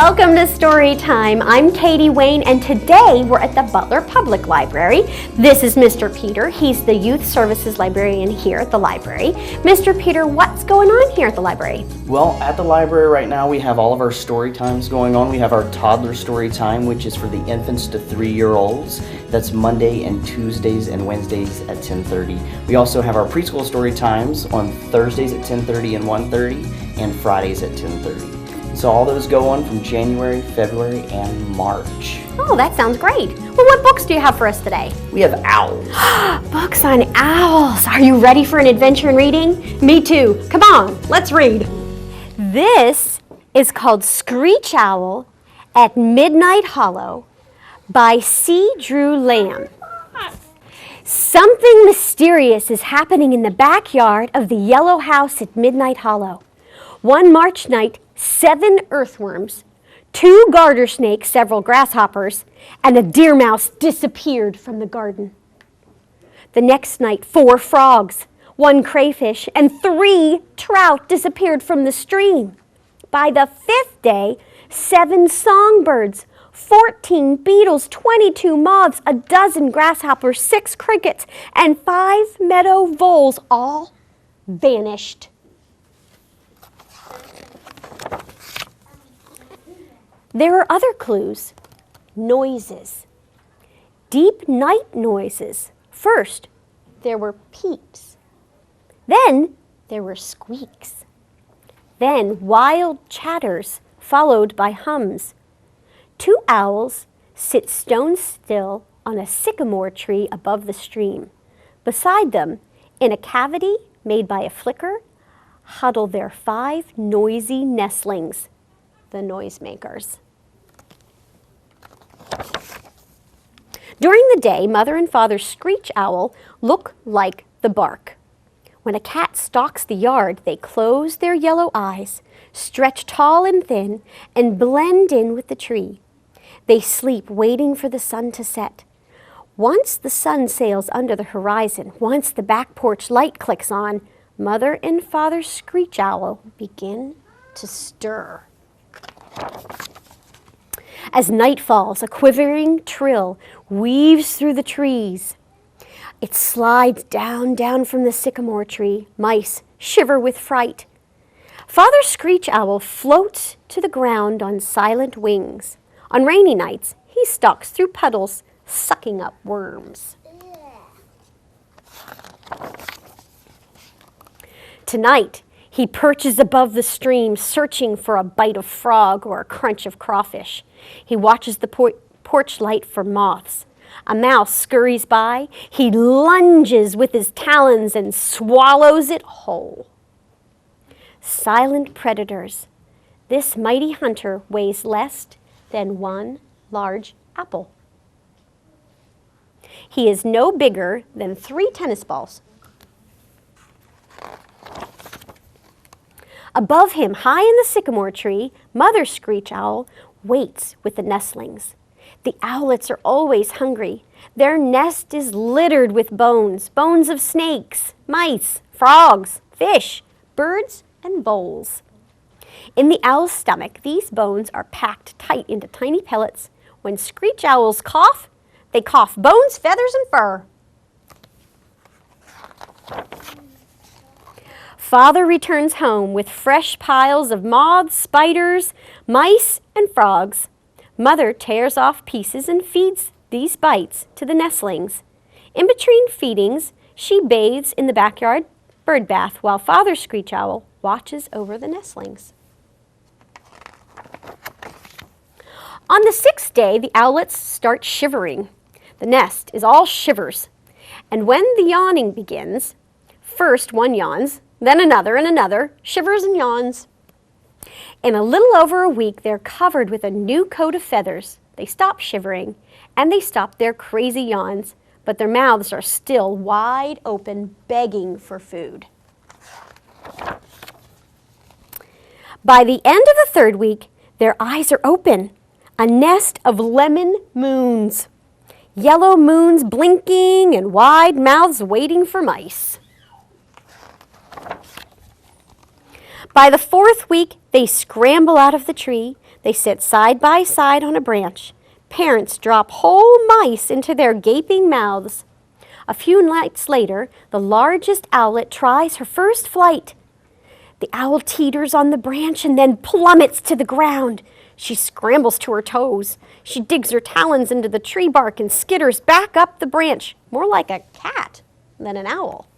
Welcome to Storytime. I'm Katie Wayne, and today we're at the Butler Public Library. This is Mr. Peter. He's the Youth Services Librarian here at the library. Mr. Peter, what's going on here at the library? Well, at the library right now we have all of our story times going on. We have our toddler story time, which is for the infants to 3-year-olds. That's Monday and Tuesdays and Wednesdays at 10:30. We also have our preschool story times on Thursdays at 10:30 and 1:30 and Fridays at 10:30. So all those go on from January, February, and March. Oh, that sounds great. Well, what books do you have for us today? We have owls. Books on owls. Are you ready for an adventure in reading? Me too. Come on, let's read. This is called Screech Owl at Midnight Hollow by C. Drew Lamb. Something mysterious is happening in the backyard of the yellow house at Midnight Hollow. One March night, 7 earthworms, 2 garter snakes, several grasshoppers, and a deer mouse disappeared from the garden. The next night, 4 frogs, 1 crayfish, and 3 trout disappeared from the stream. By the 5th day, 7 songbirds, 14 beetles, 22 moths, a dozen grasshoppers, 6 crickets, and 5 meadow voles all vanished. There are other clues. Noises. Deep night noises. First, there were peeps. Then, there were squeaks. Then, wild chatters, followed by hums. 2 owls sit stone still on a sycamore tree above the stream. Beside them, in a cavity made by a flicker, huddle their 5 noisy nestlings, the noisemakers. During the day, Mother and Father Screech Owl look like the bark. When a cat stalks the yard, they close their yellow eyes, stretch tall and thin, and blend in with the tree. They sleep waiting for the sun to set. Once the sun sails under the horizon, once the back porch light clicks on, Mother and Father Screech Owl begin to stir. As night falls, a quivering trill weaves through the trees. It slides down from the sycamore tree. Mice shiver with fright. Father Screech Owl floats to the ground on silent wings. On rainy nights, he stalks through puddles, sucking up worms. Tonight, he perches above the stream, searching for a bite of frog or a crunch of crawfish. He watches the porch light for moths. A mouse scurries by. He lunges with his talons and swallows it whole. Silent predators. This mighty hunter weighs less than 1 large apple. He is no bigger than 3 tennis balls. Above him, high in the sycamore tree, Mother Screech Owl waits with the nestlings. The owlets are always hungry. Their nest is littered with bones of snakes, mice, frogs, fish, birds, and voles. In the owl's stomach, these bones are packed tight into tiny pellets. When Screech Owls cough, they cough bones, feathers, and fur. Father returns home with fresh piles of moths, spiders, mice, and frogs. Mother tears off pieces and feeds these bites to the nestlings. In between feedings, she bathes in the backyard bird bath while Father Screech Owl watches over the nestlings. On the 6th day, the owlets start shivering. The nest is all shivers. And when the yawning begins, first one yawns, then another and another, shivers and yawns. In a little over a week, they're covered with a new coat of feathers. They stop shivering, and they stop their crazy yawns, but their mouths are still wide open, begging for food. By the end of the 3rd week, Their eyes are open. A nest of lemon moons. Yellow moons blinking and wide mouths waiting for mice. By the 4th week, they scramble out of the tree. They sit side by side on a branch. Parents drop whole mice into their gaping mouths. A few nights later, the largest owlet tries her first flight. The owl teeters on the branch and then plummets to the ground. She scrambles to her toes. She digs her talons into the tree bark and skitters back up the branch, more like a cat than an owl.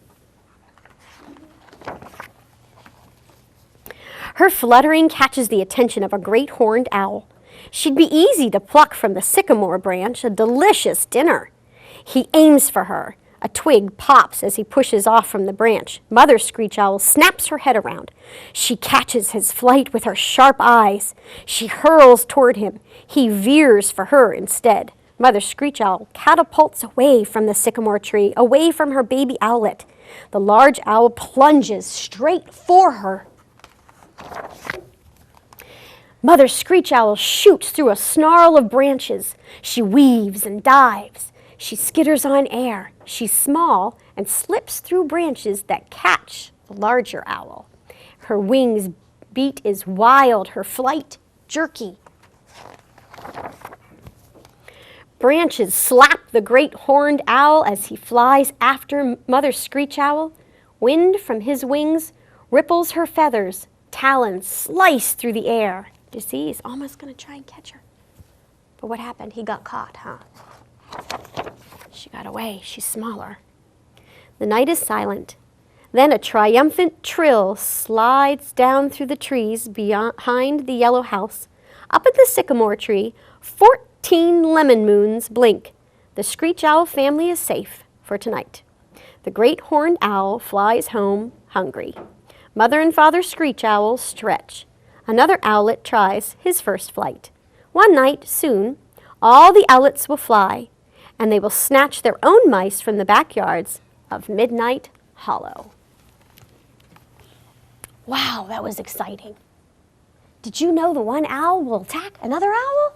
Her fluttering catches the attention of a great horned owl. She'd be easy to pluck from the sycamore branch, a delicious dinner. He aims for her. A twig pops as he pushes off from the branch. Mother Screech Owl snaps her head around. She catches his flight with her sharp eyes. She hurls toward him. He veers for her instead. Mother Screech Owl catapults away from the sycamore tree, away from her baby owlet. The large owl plunges straight for her. Mother Screech Owl shoots through a snarl of branches. She weaves and dives. She skitters on air. She's small and slips through branches that catch the larger owl. Her wings beat is wild, her flight jerky. Branches slap the great horned owl as he flies after Mother Screech Owl. Wind from his wings ripples her feathers. Talons slice through the air. You see, he's almost going to try and catch her. But what happened? He got caught, huh? She got away. She's smaller. The night is silent. Then a triumphant trill slides down through the trees behind the yellow house. Up at the sycamore tree, 14 lemon moons blink. The Screech Owl family is safe for tonight. The great horned owl flies home hungry. Mother and Father Screech Owl stretch. Another owlet tries his first flight. One night, soon, all the owlets will fly, and they will snatch their own mice from the backyards of Midnight Hollow. Wow, that was exciting. Did you know the one owl will attack another owl?